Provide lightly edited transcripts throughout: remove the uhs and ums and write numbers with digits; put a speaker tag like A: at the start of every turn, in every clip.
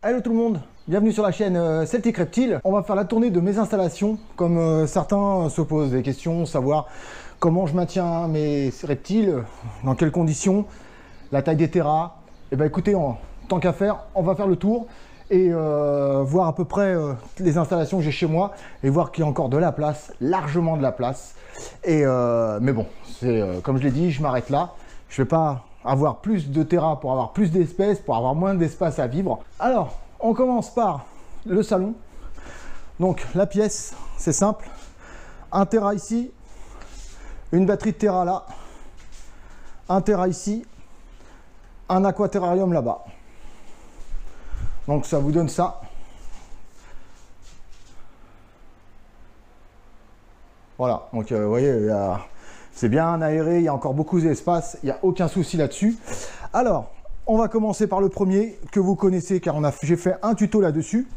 A: Hello tout le monde, bienvenue sur la chaîne Celtic Reptile. On va faire la tournée de mes installations, comme certains se posent des questions, savoir comment je maintiens mes reptiles, dans quelles conditions, la taille des terras. Et ben écoutez, tant qu'à faire, on va faire le tour et voir à peu près les installations que j'ai chez moi et voir qu'il y a encore de la place, largement de la place. Et mais bon, c'est comme je l'ai dit, je m'arrête là. Je vais pas avoir plus de terrain pour avoir plus d'espèces, pour avoir moins d'espace à vivre. Alors, on commence par le salon. Donc, la pièce, c'est simple. Un terrain ici, une batterie de terrain là, un terrain ici, un aquaterrarium là-bas. Donc, ça vous donne ça. Voilà, donc vous voyez, c'est bien aéré, il y a encore beaucoup d'espace, il n'y a aucun souci là-dessus. Alors, on va commencer par le premier que vous connaissez car j'ai fait un tuto là-dessus.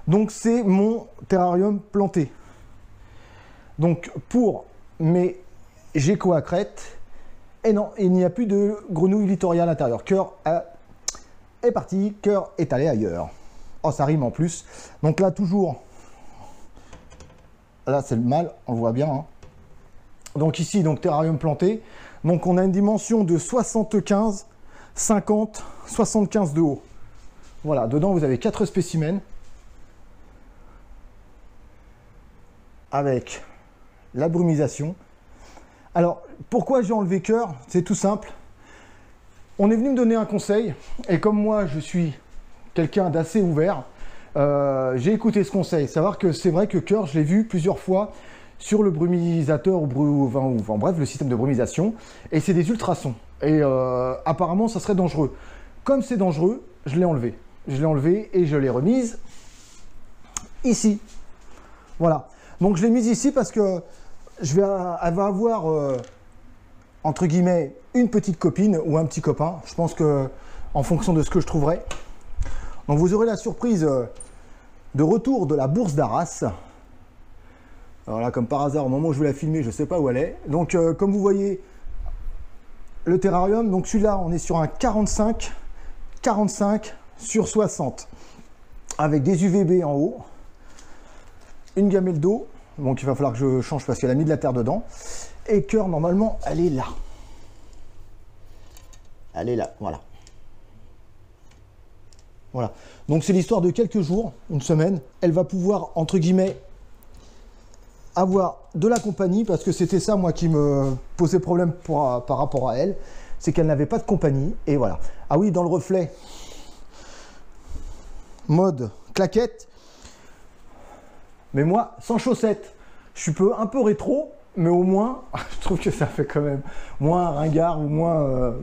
A: Donc, c'est mon terrarium planté. Donc, pour mes geckos à crête, et non, il n'y a plus de grenouille littoria à l'intérieur. Cœur est parti, cœur est allé ailleurs. Oh, ça rime en plus. Donc là, toujours, là, c'est le mâle, on le voit bien, hein. Donc ici, donc terrarium planté. Donc on a une dimension de 75, 50, 75 de haut. Voilà, dedans vous avez 4 spécimens. Avec la brumisation. Alors, pourquoi j'ai enlevé cœur? C'est tout simple. On est venu me donner un conseil. Et comme moi, je suis quelqu'un d'assez ouvert, j'ai écouté ce conseil. Savoir que c'est vrai que cœur, je l'ai vu plusieurs fois sur le brumisateur ou enfin, bref, le système de brumisation, et c'est des ultrasons. Et apparemment, ça serait dangereux. Comme c'est dangereux, je l'ai enlevé. Je l'ai enlevé et je l'ai remise ici. Voilà. Donc je l'ai mise ici parce que elle va avoir, entre guillemets, une petite copine ou un petit copain. Je pense que en fonction de ce que je trouverai. Donc vous aurez la surprise de retour de la bourse d'Arras. Alors là, comme par hasard, au moment où je vais la filmer, je ne sais pas où elle est. Donc, comme vous voyez, le terrarium, donc celui-là, on est sur un 45 sur 60. Avec des UVB en haut. Une gamelle d'eau. Donc, il va falloir que je change parce qu'elle a mis de la terre dedans. Et cœur, normalement, elle est là. Elle est là, voilà. Voilà. Donc, c'est l'histoire de quelques jours, une semaine. Elle va pouvoir, entre guillemets, avoir de la compagnie, parce que c'était ça moi qui me posait problème par rapport à elle, c'est qu'elle n'avait pas de compagnie, et voilà. Ah oui, dans le reflet, mode claquette, mais moi sans chaussettes. Je suis un peu rétro, mais au moins je trouve que ça fait quand même moins ringard ou moins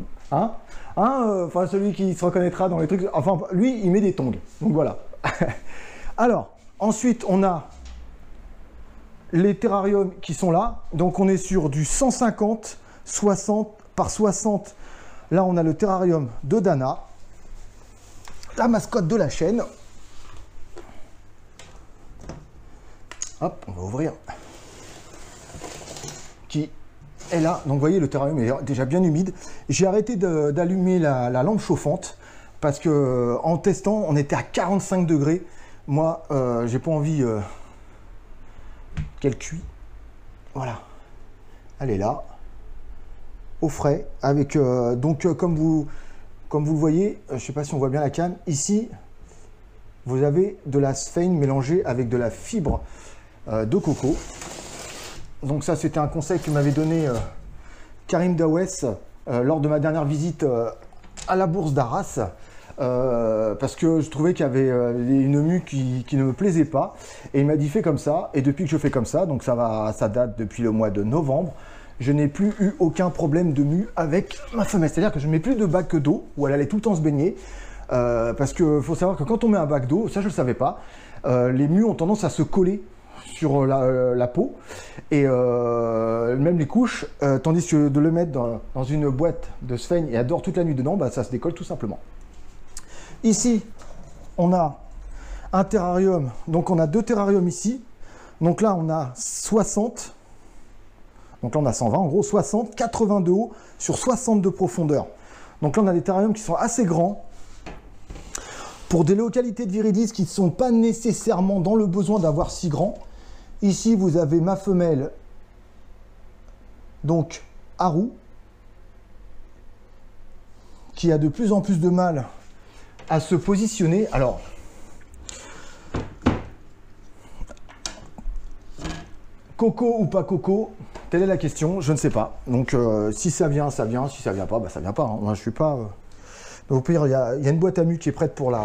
A: enfin celui qui se reconnaîtra dans les trucs, enfin lui il met des tongs, donc voilà. Alors ensuite on a les terrariums qui sont là, donc on est sur du 150, 60 par 60. Là, on a le terrarium de Dana, la mascotte de la chaîne. Hop, on va ouvrir. Qui est là. Donc, vous voyez, le terrarium est déjà bien humide. J'ai arrêté d'allumer la lampe chauffante parce que en testant, on était à 45 degrés. Moi, j'ai pas envie qu'elle cuit. Voilà, elle est là au frais avec donc comme vous le voyez, je sais pas si on voit bien la canne ici, vous avez de la sphène mélangée avec de la fibre de coco. Donc ça, c'était un conseil que m'avait donné Karim Dawes lors de ma dernière visite à la bourse d'Arras. Parce que je trouvais qu'il y avait une mue qui ne me plaisait pas, et il m'a dit fais comme ça, et depuis que je fais comme ça, donc ça date depuis le mois de novembre, je n'ai plus eu aucun problème de mue avec ma femelle, c'est-à-dire que je ne mets plus de bac d'eau où elle allait tout le temps se baigner, parce qu'il faut savoir que quand on met un bac d'eau, ça je ne le savais pas, les mues ont tendance à se coller sur la peau, et même les couches, tandis que de le mettre dans une boîte de sphène et elle dort toute la nuit dedans, bah, ça se décolle tout simplement. Ici, on a un terrarium, donc on a 2 terrariums ici. Donc là, on a 60, donc là on a 120, en gros 60, 80 de haut sur 60 de profondeur. Donc là, on a des terrariums qui sont assez grands. Pour des localités de viridis qui ne sont pas nécessairement dans le besoin d'avoir si grand, ici vous avez ma femelle, donc Haru, qui a de plus en plus de mal à se positionner. Alors, coco ou pas coco, telle est la question, je ne sais pas. Donc si ça vient, ça vient, si ça vient pas, bah ça vient pas. Hein. Moi je suis pas... Au pire, il y a une boîte à mu qui est prête pour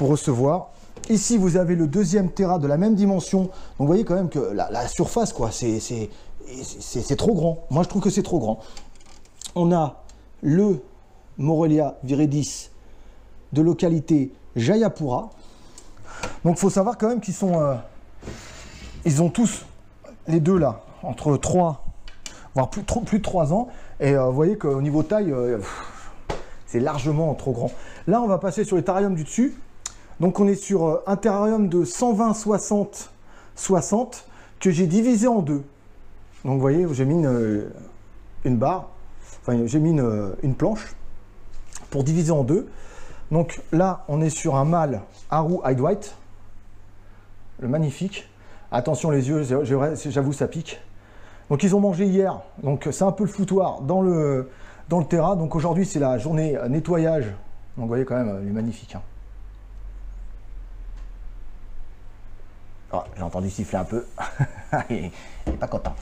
A: recevoir. Ici, vous avez le deuxième Terra de la même dimension. Donc, vous voyez quand même que la surface, quoi, c'est trop grand. Moi, je trouve que c'est trop grand. On a le Morelia viridis de localité Jayapura. Donc, il faut savoir quand même qu'ils sont... ils ont tous, les deux là, entre 3, voire plus de 3 ans. Et vous voyez qu'au niveau taille... c'est largement trop grand. Là, on va passer sur les terrariums du dessus. Donc, on est sur un terrarium de 120, 60, 60 que j'ai divisé en deux. Donc, vous voyez, j'ai mis une barre, enfin, j'ai mis une planche pour diviser en deux. Donc, là, on est sur un mâle Haru Eyed White, le magnifique. Attention, les yeux, j'avoue, ça pique. Donc, ils ont mangé hier. Donc, c'est un peu le foutoir dans le terrain. Donc aujourd'hui c'est la journée nettoyage. Donc vous voyez quand même, il est magnifique. Hein. Oh, j'ai entendu siffler un peu. Il n'est pas content.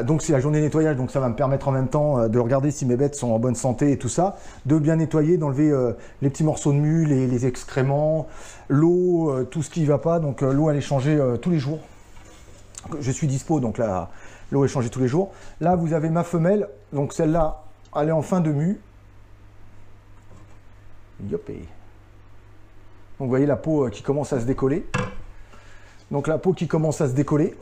A: Donc c'est la journée nettoyage, donc ça va me permettre en même temps de regarder si mes bêtes sont en bonne santé et tout ça, de bien nettoyer, d'enlever les petits morceaux de mue, les excréments, l'eau, tout ce qui ne va pas. Donc l'eau elle est changée tous les jours. Je suis dispo, donc là l'eau est changée tous les jours. Là vous avez ma femelle, donc celle-là elle est en fin de mue. Yopé. Donc vous voyez la peau qui commence à se décoller. Donc la peau qui commence à se décoller.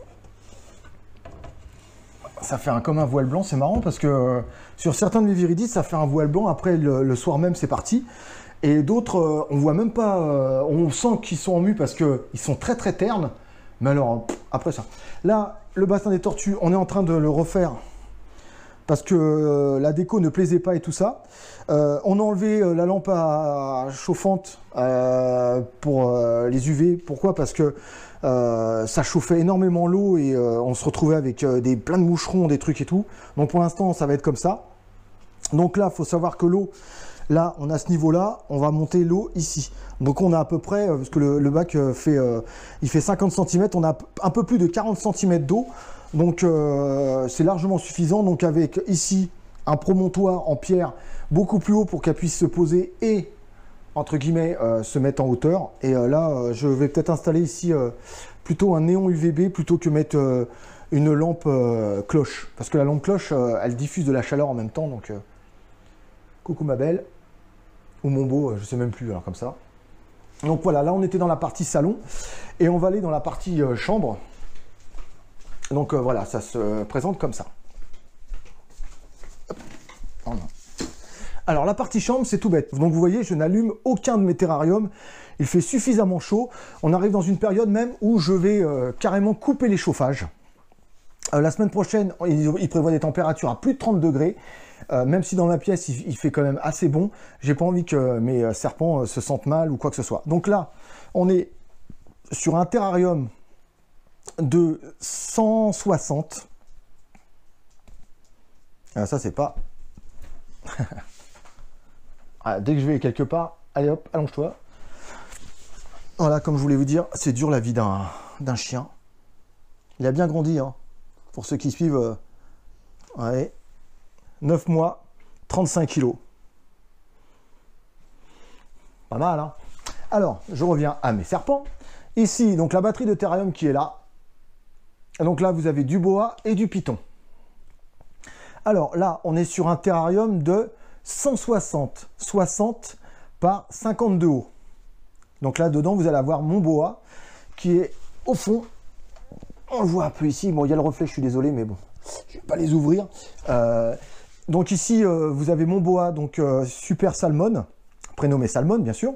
A: Ça fait comme un voile blanc, c'est marrant parce que sur certains de mes viridis, ça fait un voile blanc, après le soir même c'est parti. Et d'autres, on voit même pas, on sent qu'ils sont en mue parce qu'ils sont très très ternes. Mais alors, après ça. Là, le bassin des tortues, on est en train de le refaire parce que la déco ne plaisait pas et tout ça. On a enlevé la lampe chauffante pour les UV. Pourquoi? Parce que ça chauffait énormément l'eau et on se retrouvait avec plein de moucherons, des trucs et tout. Donc pour l'instant, ça va être comme ça. Donc là, il faut savoir que l'eau, là, on a ce niveau-là, on va monter l'eau ici. Donc on a à peu près, parce que le bac il fait 50 cm, on a un peu plus de 40 cm d'eau. Donc c'est largement suffisant. Donc avec ici un promontoire en pierre beaucoup plus haut pour qu'elle puisse se poser et entre guillemets se mettre en hauteur. Et là je vais peut-être installer ici plutôt un néon UVB plutôt que mettre une lampe cloche. Parce que la lampe cloche elle diffuse de la chaleur en même temps. Donc coucou ma belle. Ou mon beau, je sais même plus alors comme ça. Donc voilà, là on était dans la partie salon. Et on va aller dans la partie chambre. Donc voilà, ça se présente comme ça. Oh non. Alors la partie chambre, c'est tout bête. Donc vous voyez, je n'allume aucun de mes terrariums. Il fait suffisamment chaud. On arrive dans une période même où je vais carrément couper les chauffages. La semaine prochaine, il prévoit des températures à plus de 30 degrés. Même si dans ma pièce, il fait quand même assez bon. J'ai pas envie que mes serpents se sentent mal ou quoi que ce soit. Donc là, on est sur un terrarium de 160. Alors ça c'est pas... ah, dès que je vais quelque part, allez hop, allonge-toi. Voilà, comme je voulais vous dire, c'est dur la vie d'un chien. Il a bien grandi, hein. Pour ceux qui suivent, ouais, 9 mois, 35 kilos. Pas mal, hein. Alors, je reviens à mes serpents. Ici, donc la batterie de terrarium qui est là. Donc là, vous avez du boa et du python. Alors là, on est sur un terrarium de 160 par 50 de haut. Donc là, dedans, vous allez avoir mon boa qui est au fond. On le voit un peu ici. Bon, il y a le reflet, je suis désolé, mais bon, je ne vais pas les ouvrir. Donc ici, vous avez mon boa, donc Super Salmon, prénommé Salmon, bien sûr.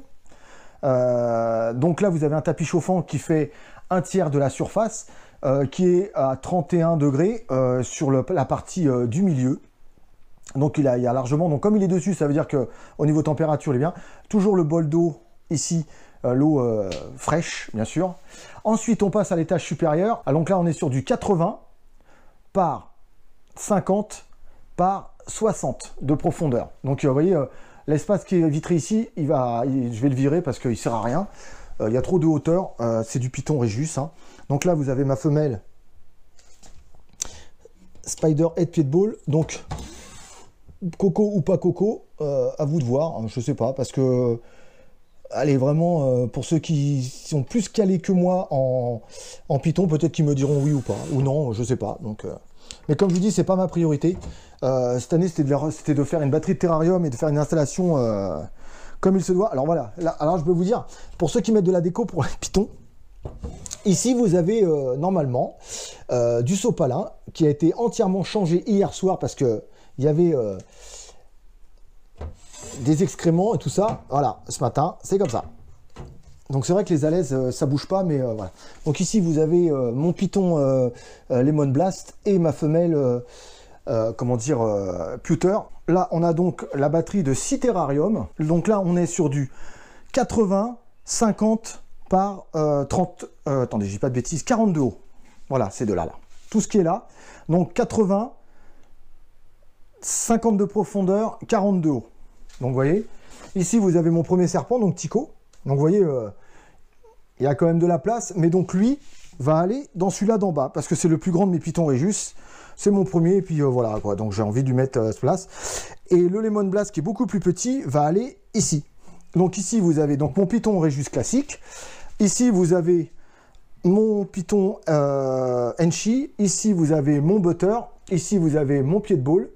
A: Donc là, vous avez un tapis chauffant qui fait un tiers de la surface. Qui est à 31 degrés sur la partie du milieu. Donc il y a largement, donc comme il est dessus, ça veut dire que au niveau température, il est bien. Toujours le bol d'eau ici, l'eau fraîche, bien sûr. Ensuite, on passe à l'étage supérieur. Ah, donc là, on est sur du 80 par 50 par 60 de profondeur. Donc vous voyez, l'espace qui est vitré ici, je vais le virer parce qu'il ne sert à rien. Il y a trop de hauteur, c'est du Python Regius. Hein. Donc là, vous avez ma femelle Spider Head Pied de Ball. Donc, coco ou pas coco, à vous de voir, je sais pas, parce que allez, vraiment, pour ceux qui sont plus calés que moi en Python, peut-être qu'ils me diront oui ou pas, ou non, je sais pas. Donc, mais comme je vous dis, c'est pas ma priorité. Cette année, c'était de faire une batterie de terrarium et de faire une installation comme il se doit. Alors voilà, là, alors je peux vous dire, pour ceux qui mettent de la déco pour les Pythons, ici vous avez normalement du sopalin qui a été entièrement changé hier soir parce que il y avait des excréments et tout ça. Voilà, ce matin, c'est comme ça. Donc c'est vrai que les alaises, ça bouge pas, mais voilà. Donc ici, vous avez mon Python Lemon Blast et ma femelle, comment dire, Pewter. Là, on a donc la batterie de 6 terrariums. Donc là, on est sur du 80, 50 par 30, attendez, je dis pas de bêtises, 42 haut. Voilà, c'est de là. Tout ce qui est là. Donc 80, 50 de profondeur, 42 haut. Donc vous voyez, ici vous avez mon premier serpent, donc Tico. Donc vous voyez, il y a quand même de la place, mais donc lui va aller dans celui-là d'en bas, parce que c'est le plus grand de mes Python Regius. C'est mon premier, et puis voilà, quoi. Donc j'ai envie de lui mettre à cette place. Et le Lemon Blast, qui est beaucoup plus petit, va aller ici. Donc ici, vous avez donc mon Python Regius classique. Ici, vous avez mon Python Enchi. Ici, vous avez mon Butter. Ici, vous avez mon pied de ball.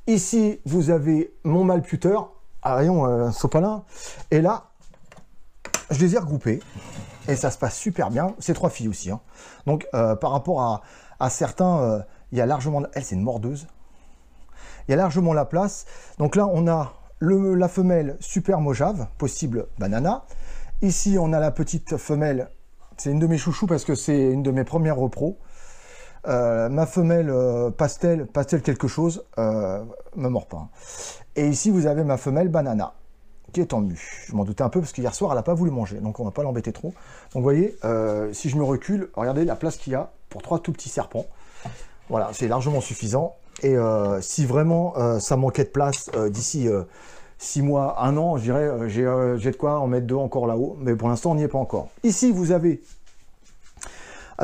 A: Ici, vous avez mon mâle Pewter, à rayon sopalin. Et là, je les ai regroupés. Et ça se passe super bien. C'est 3 filles aussi. Hein. Donc, par rapport à certains, il y a largement... Elle, c'est une mordeuse. Il y a largement la place. Donc là, on a la femelle Super Mojave, possible banana. Ici, on a la petite femelle. C'est une de mes chouchous parce que c'est une de mes premières repros. Ma femelle pastel quelque chose, me mord pas. Et ici, vous avez ma femelle banana, qui est en mue. Je m'en doutais un peu parce qu'hier soir, elle n'a pas voulu manger, donc on va pas l'embêter trop. Donc vous voyez, si je me recule, regardez la place qu'il y a pour 3 tout petits serpents. Voilà, c'est largement suffisant. Et si vraiment ça manquait de place d'ici 6 mois, 1 an, je dirais, j'ai de quoi en mettre 2 encore là-haut, mais pour l'instant, on n'y est pas encore. Ici, vous avez...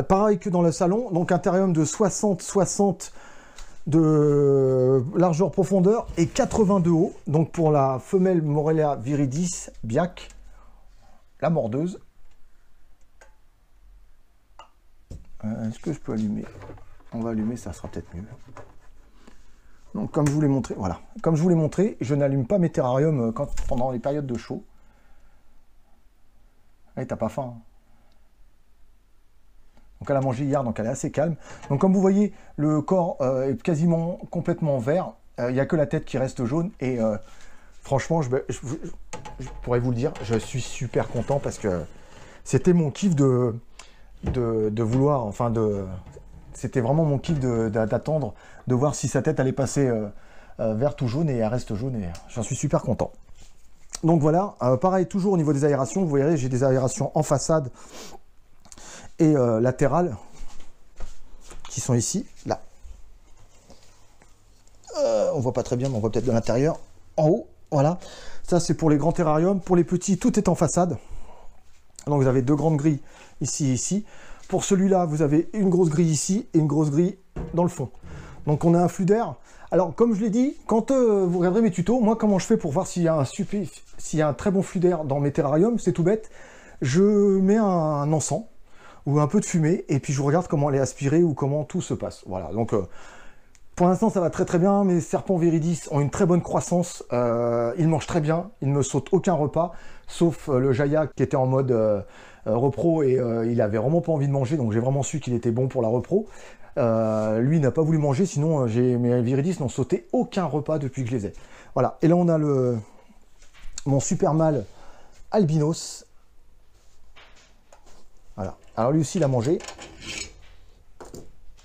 A: pareil que dans le salon, donc un terrarium de 60 de largeur profondeur et 80 de haut. Donc pour la femelle Morelia viridis Biac, la mordeuse. Est-ce que je peux allumer? On va allumer, ça sera peut-être mieux. Donc comme je vous l'ai montré, voilà. Comme je vous l'ai montré, je n'allume pas mes terrariums pendant les périodes de chaud. Allez, t'as pas faim, hein. Donc elle a mangé hier, donc elle est assez calme. Donc comme vous voyez, le corps est quasiment complètement vert. Il n'y a que la tête qui reste jaune. Et franchement, je pourrais vous le dire, je suis super content parce que c'était mon kiff de vouloir, enfin c'était vraiment mon kiff d'attendre, de voir si sa tête allait passer verte ou jaune, et elle reste jaune, et j'en suis super content. Donc voilà, pareil, toujours au niveau des aérations, vous verrez, j'ai des aérations en façade et latérales qui sont ici, là. On voit pas très bien, mais on voit peut-être de l'intérieur. En haut, voilà. Ça, c'est pour les grands terrariums. Pour les petits, tout est en façade. Donc vous avez 2 grandes grilles ici et ici. Pour celui-là, vous avez une grosse grille ici et une grosse grille dans le fond. Donc on a un flux d'air. Alors comme je l'ai dit, quand vous regarderez mes tutos, moi comment je fais pour voir s'il y a un très bon flux d'air dans mes terrariums, c'est tout bête. Je mets un encens ou un peu de fumée et puis je regarde comment elle est aspirée ou comment tout se passe. Voilà, donc pour l'instant ça va très très bien. Mes serpents viridis ont une très bonne croissance, ils mangent très bien, ils ne me sautent aucun repas, sauf le Jaya qui était en mode repro et il avait vraiment pas envie de manger, donc j'ai vraiment su qu'il était bon pour la repro. Lui n'a pas voulu manger, sinon mes viridis n'ont sauté aucun repas depuis que je les ai. Voilà, et là on a mon super mâle albinos. Voilà, alors lui aussi il a mangé.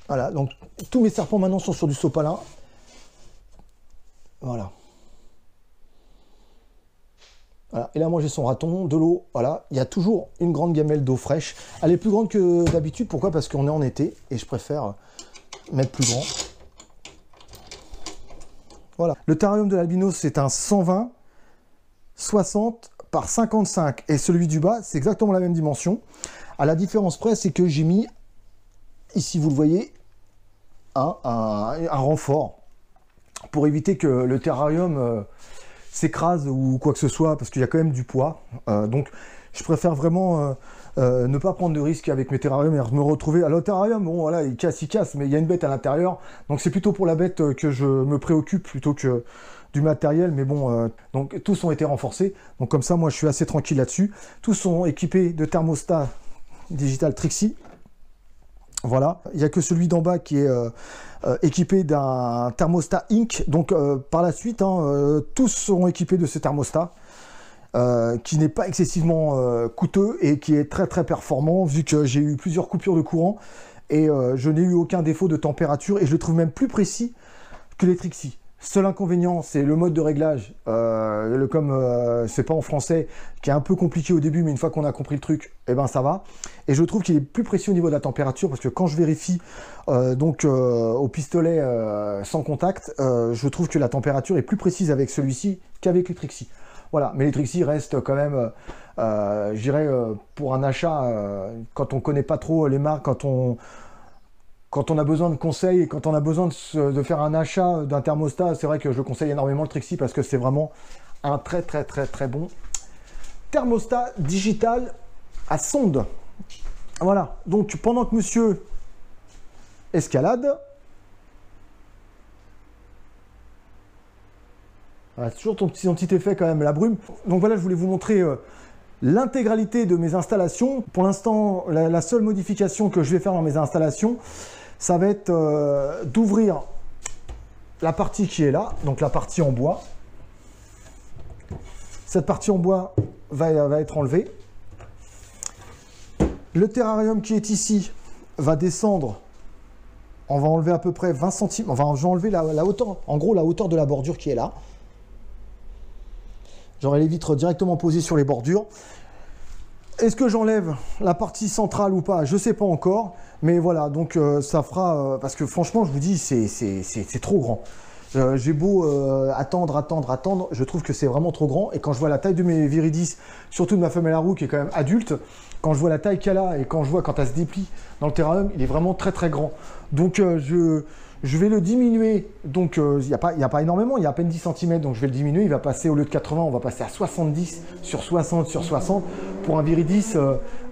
A: Voilà, donc tous mes serpents maintenant sont sur du sopalin. Voilà. Voilà. Et là, moi, j'ai son raton, de l'eau. Voilà. Il y a toujours une grande gamelle d'eau fraîche. Elle est plus grande que d'habitude. Pourquoi? Parce qu'on est en été et je préfère mettre plus grand. Voilà. Le terrarium de l'albinos, c'est un 120 60 par 55. Et celui du bas, c'est exactement la même dimension. À la différence près, c'est que j'ai mis, ici, vous le voyez, un renfort pour éviter que le terrarium s'écrase ou quoi que ce soit, parce qu'il y a quand même du poids. Donc, je préfère vraiment ne pas prendre de risque avec mes terrariums et me retrouver... Alors, le terrarium, bon, voilà, il casse, mais il y a une bête à l'intérieur. Donc, c'est plutôt pour la bête que je me préoccupe plutôt que du matériel. Mais bon, donc, tous ont été renforcés. Donc, comme ça, moi, je suis assez tranquille là-dessus. Tous sont équipés de thermostat digital Trixie. Voilà, il n'y a que celui d'en bas qui est équipé d'un thermostat Inc. Donc par la suite, tous seront équipés de ce thermostat qui n'est pas excessivement coûteux et qui est très performant vu que j'ai eu plusieurs coupures de courant et je n'ai eu aucun défaut de température et je le trouve même plus précis que les Trixie. Seul inconvénient, c'est le mode de réglage, comme c'est pas en français, qui est un peu compliqué au début, mais une fois qu'on a compris le truc, eh ben ça va. Et je trouve qu'il est plus précis au niveau de la température, parce que quand je vérifie au pistolet sans contact, je trouve que la température est plus précise avec celui-ci qu'avec les Trixie. Voilà, mais les Trixie restent quand même, je dirais, pour un achat, quand on connaît pas trop les marques, quand on a besoin de conseils et quand on a besoin de faire un achat d'un thermostat, c'est vrai que je conseille énormément le Trixie parce que c'est vraiment un très bon thermostat digital à sonde. Voilà, donc pendant que monsieur escalade, voilà, c'est toujours ton petit effet quand même, la brume. Donc voilà, je voulais vous montrer l'intégralité de mes installations. Pour l'instant, la seule modification que je vais faire dans mes installations, ça va être d'ouvrir la partie qui est là, donc la partie en bois. Cette partie en bois va être enlevée. Le terrarium qui est ici va descendre. On va enlever à peu près 20 cm. Enfin, je vais enlever la hauteur, en gros la hauteur de la bordure qui est là. J'aurai les vitres directement posées sur les bordures. Est-ce que j'enlève la partie centrale ou pas? Je ne sais pas encore. Mais voilà, donc ça fera... parce que franchement, je vous dis, c'est trop grand. J'ai beau attendre, je trouve que c'est vraiment trop grand. Et quand je vois la taille de mes Viridis, surtout de ma femelle à roue qui est quand même adulte, quand je vois la taille qu'elle a et quand je vois quand elle se déplie dans le terrarium, il est vraiment très grand. Donc je vais le diminuer. Donc il n'y a pas énormément, il y a à peine 10 cm, donc je vais le diminuer. Il va passer, au lieu de 80, on va passer à 70 sur 60 sur 60 pour un Viridis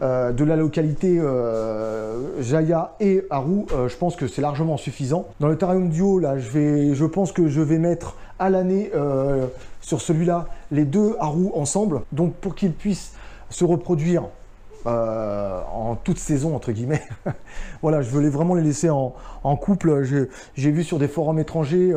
A: de la localité Jaya et Haru. Je pense que c'est largement suffisant. Dans le terrarium duo, là, je pense que je vais mettre à l'année sur celui-là les deux Haru ensemble. Donc pour qu'ils puissent se reproduire en toute saison entre guillemets. Voilà, je voulais vraiment les laisser en couple. J'ai vu sur des forums étrangers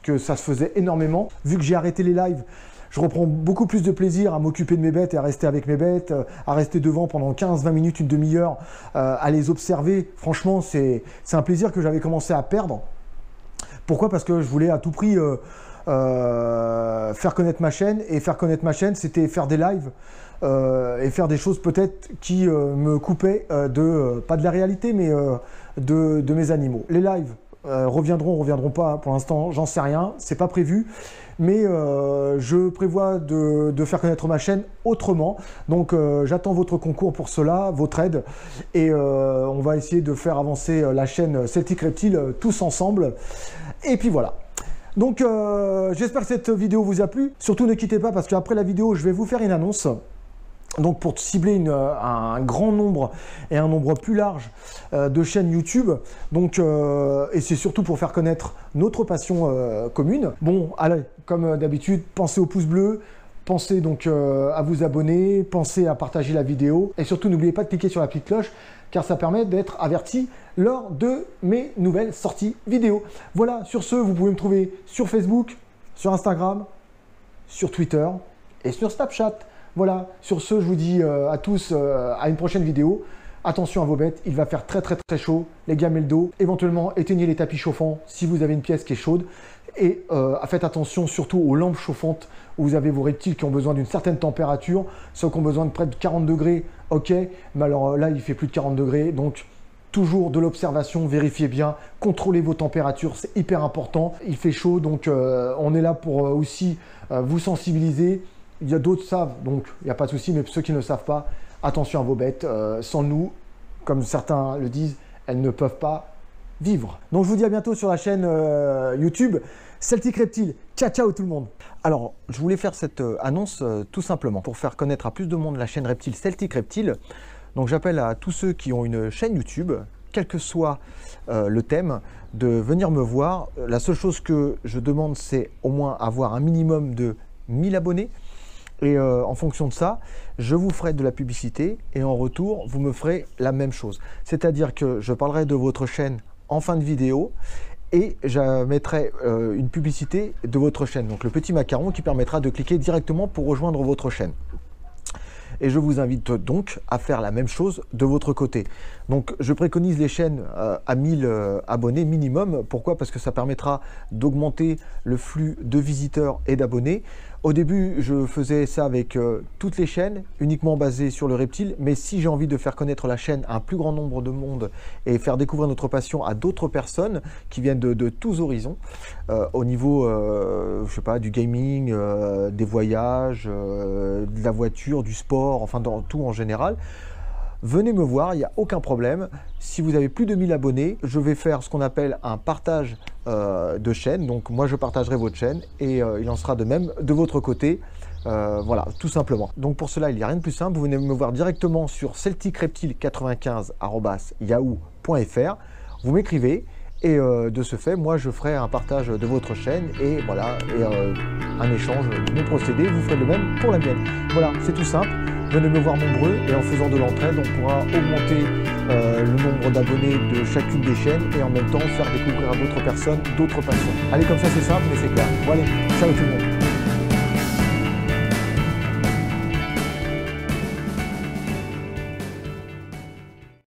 A: que ça se faisait énormément. Vu que j'ai arrêté les lives, je reprends beaucoup plus de plaisir à m'occuper de mes bêtes et à rester avec mes bêtes, à rester devant pendant 15-20 minutes, une demi-heure, à les observer. Franchement, c'est un plaisir que j'avais commencé à perdre. Pourquoi? Parce que je voulais à tout prix faire connaître ma chaîne, et faire connaître ma chaîne, c'était faire des lives et faire des choses peut-être qui me coupaient pas de la réalité, mais de mes animaux. Les lives reviendront pas, pour l'instant, j'en sais rien, c'est pas prévu, mais je prévois de faire connaître ma chaîne autrement. Donc j'attends votre concours pour cela, votre aide, et on va essayer de faire avancer la chaîne Celtic Reptile tous ensemble. Et puis voilà. Donc j'espère que cette vidéo vous a plu. Surtout ne quittez pas, parce qu'après la vidéo, je vais vous faire une annonce. Donc pour cibler un grand nombre et un nombre plus large de chaînes YouTube. Donc et c'est surtout pour faire connaître notre passion commune. Bon, allez, comme d'habitude, pensez au pouce bleu. Pensez donc à vous abonner, pensez à partager la vidéo. Et surtout, n'oubliez pas de cliquer sur la petite cloche, car ça permet d'être averti lors de mes nouvelles sorties vidéo. Voilà, sur ce, vous pouvez me trouver sur Facebook, sur Instagram, sur Twitter et sur Snapchat. Voilà, sur ce, je vous dis à tous à une prochaine vidéo. Attention à vos bêtes, il va faire très chaud, les gamelles d'eau. Éventuellement, éteignez les tapis chauffants si vous avez une pièce qui est chaude. Et faites attention surtout aux lampes chauffantes où vous avez vos reptiles qui ont besoin d'une certaine température. Ceux qui ont besoin de près de 40 degrés, ok. Mais alors là, il fait plus de 40 degrés. Donc, toujours de l'observation, vérifiez bien, contrôlez vos températures, c'est hyper important. Il fait chaud, donc on est là pour aussi vous sensibiliser. Il y a d'autres qui savent, donc il n'y a pas de souci, mais ceux qui ne savent pas, attention à vos bêtes. Sans nous, comme certains le disent, elles ne peuvent pas vivre. Donc je vous dis à bientôt sur la chaîne YouTube Celtic Reptile. Ciao ciao tout le monde. Alors je voulais faire cette annonce tout simplement pour faire connaître à plus de monde la chaîne Reptile Celtic Reptile. Donc j'appelle à tous ceux qui ont une chaîne YouTube, quel que soit le thème, de venir me voir. La seule chose que je demande, c'est au moins avoir un minimum de 1000 abonnés. Et en fonction de ça, je vous ferai de la publicité et en retour, vous me ferez la même chose. C'est-à-dire que je parlerai de votre chaîne en fin de vidéo et je mettrai une publicité de votre chaîne. Donc le petit macaron qui permettra de cliquer directement pour rejoindre votre chaîne. Et je vous invite donc à faire la même chose de votre côté. Donc je préconise les chaînes à 1000 abonnés minimum. Pourquoi? Parce que ça permettra d'augmenter le flux de visiteurs et d'abonnés. Au début, je faisais ça avec toutes les chaînes, uniquement basées sur le reptile. Mais si j'ai envie de faire connaître la chaîne à un plus grand nombre de monde et faire découvrir notre passion à d'autres personnes qui viennent de tous horizons, au niveau, je sais pas, du gaming, des voyages, de la voiture, du sport, enfin dans tout en général, venez me voir, il n'y a aucun problème. Si vous avez plus de 1000 abonnés, je vais faire ce qu'on appelle un partage de chaîne. Donc moi je partagerai votre chaîne et il en sera de même de votre côté. Voilà, tout simplement. Donc pour cela, il n'y a rien de plus simple. Vous venez me voir directement sur celticreptile95@yahoo.fr. Vous m'écrivez et de ce fait, moi je ferai un partage de votre chaîne et voilà, et un échange de mes procédés. Vous ferez le même pour la mienne. Voilà, c'est tout simple. Venez me voir nombreux et en faisant de l'entraide, on pourra augmenter le nombre d'abonnés de chacune des chaînes et en même temps faire découvrir à d'autres personnes d'autres passions. Allez, comme ça c'est simple mais c'est clair. Bon allez, ciao tout le monde.